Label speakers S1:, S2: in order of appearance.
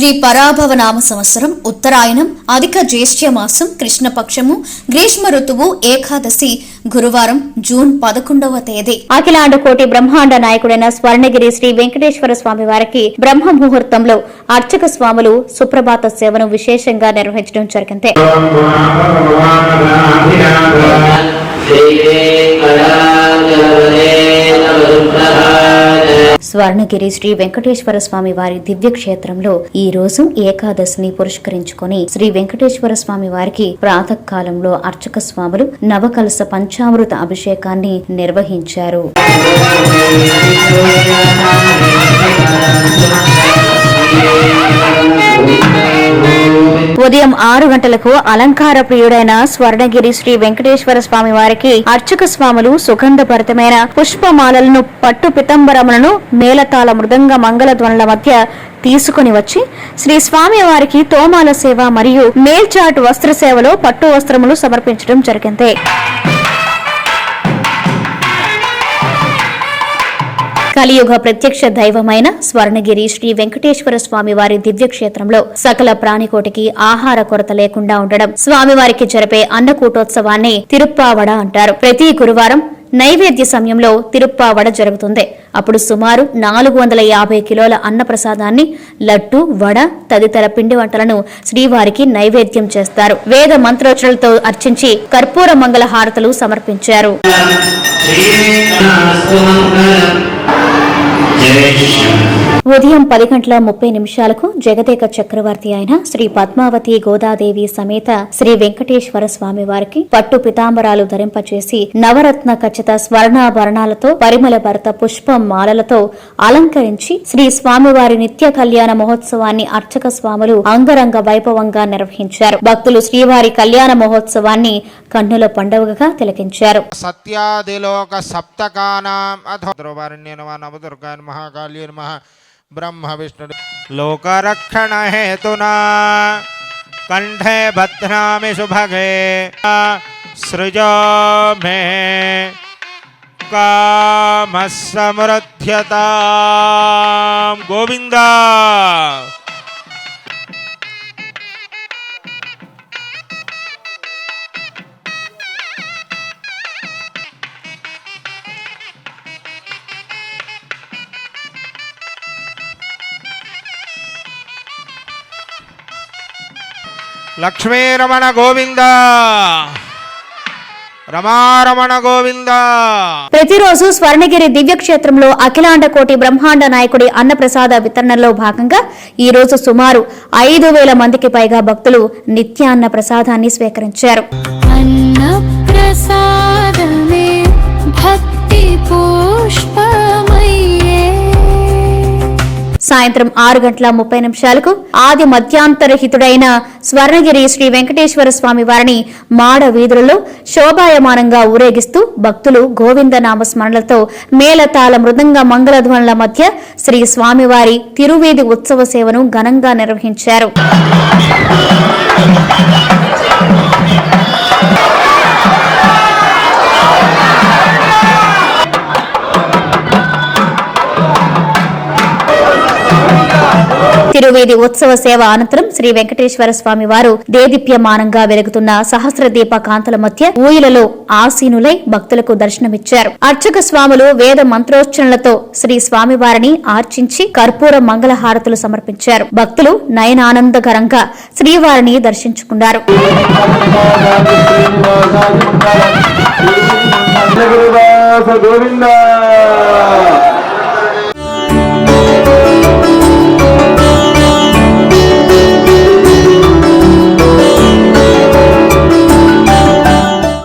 S1: శ్రీ పరాభవ నామ సంవత్సరం ఉత్తరాయణం అధిక జ్యేష్ఠ మాసం కృష్ణపక్షము గ్రీష్మ ఋతువు ఏకాదశి గురువారం జూన్ 11వ తేదీ.
S2: అఖిలాండ కోటి బ్రహ్మాండ నాయకుడైన స్వర్ణగిరి శ్రీ వెంకటేశ్వర స్వామి వారికి బ్రహ్మ ముహూర్తంలో అర్చక స్వాములు సుప్రభాత సేవను విశేషంగా నిర్వహించడం జరిగింది. స్వర్ణగిరి శ్రీ వెంకటేశ్వర స్వామి వారి దివ్య క్షేత్రంలో ఈ రోజు ఏకాదశిని పురస్కరించుకుని శ్రీ వెంకటేశ్వర స్వామి వారికి ప్రాతకాలంలో అర్చక స్వాములు నవకలస పంచామృత అభిషేకాన్ని నిర్వహించారు. ఉదయం 6 గంటలకు అలంకార ప్రియుడైన స్వర్ణగిరి శ్రీ వెంకటేశ్వర స్వామి వారికి అర్చక స్వాములు సుగంధభరితమైన పుష్పమాలలను పట్టు పితంబరములను మేళతాళ మృదంగ మంగళధ్వనుల మధ్య తీసుకుని వచ్చి శ్రీ స్వామి వారికి తోమాల సేవ మరియు మేల్చాటు వస్త్ర సేవలో పట్టు వస్త్రములు సమర్పించడం జరిగింది. కలియుగ ప్రత్యక్ష దైవమైన స్వర్ణగిరి శ్రీ వెంకటేశ్వర స్వామి వారి దివ్యక్షేత్రంలో సకల ప్రాణికోటికి ఆహార కొరత లేకుండా ఉండడం స్వామివారికి జరిపే అన్నకూటోత్సవాన్ని తిరుప్పావడ అంటారు. ప్రతి గురువారం నైవేద్య సమయంలో తిరుప్పావడ జరుగుతుంది. అప్పుడు సుమారు 450 కిలోల అన్న ప్రసాదాన్ని లడ్డు వడ తదితర పిండి వంటలను శ్రీవారికి నైవేద్యం చేస్తారు. వేద మంత్రోచ్చరణలతో అర్చించి కర్పూర మంగళ హారతులు సమర్పించారు. ఉదయం 10:30 జగదేక చక్రవర్తి అయిన శ్రీ పద్మావతి గోదాదేవి సమేత శ్రీ వెంకటేశ్వర స్వామి వారికి పట్టు పితాంబరాలు ధరింపచేసి నవరత్న ఖచ్చిత స్వర్ణాభరణాలతో పరిమళ భరత పుష్ప మాలలతో అలంకరించి శ్రీ స్వామివారి నిత్య కళ్యాణ మహోత్సవాన్ని అర్చక స్వాములు అంగరంగ వైభవంగా నిర్వహించారు. భక్తులు శ్రీవారి కళ్యాణ మహోత్సవాన్ని కన్నుల పండుగగా తిలకించారు.
S3: సత్యాదిలోక సప్తకానాం నవదుర్గాన్ మహాకాళీ నమః బ్రహ్మ విష్ణు లోకరక్షణ హేతునా కంఠే భద్రామి శుభగే సృజో మే కామః సమృద్ధ్యతాం గోవిందా. లక్ష్మీరమణ గోవింద రమారమణ గోవింద.
S2: ప్రతిరోజు స్వర్ణగిరి దివ్యక్షేత్రంలో అఖిలాండ కోటి బ్రహ్మాండ నాయకుడి అన్నప్రసాద వితరణలో భాగంగా ఈ రోజు సుమారు 5,000 మందికి పైగా భక్తులు నిత్యాన్న ప్రసాదాన్ని స్వీకరించారు. సాయంత్రం 6:30 ఆది మధ్యాంతరహితుడైన స్వర్ణగిరి శ్రీ వెంకటేశ్వర స్వామి వారిని మాడ వీధులలో శోభాయమానంగా ఊరేగిస్తూ భక్తులు గోవింద నామస్మరణలతో మేళతాళ మృదంగ మంగళధ్వనుల మధ్య శ్రీ స్వామివారి తిరువీధి ఉత్సవ సేవను ఘనంగా నిర్వహించారు. తిరువేది ఉత్సవ సేవ అనంతరం శ్రీ వెంకటేశ్వర స్వామి వారు దేదీప్యమానంగా వెలుగుతున్న సహస్ర దీప కాంతుల మధ్య ఊయలలో ఆసీనులై భక్తులకు దర్శనమిచ్చారు. అర్చక స్వాములు వేద మంత్రోచ్చరణలతో శ్రీ స్వామివారిని ఆర్చించి కర్పూర మంగళ హారతులు సమర్పించారు. భక్తులు నయనానందకరంగా శ్రీవారిని దర్శించుకున్నారు.
S4: గోవిందా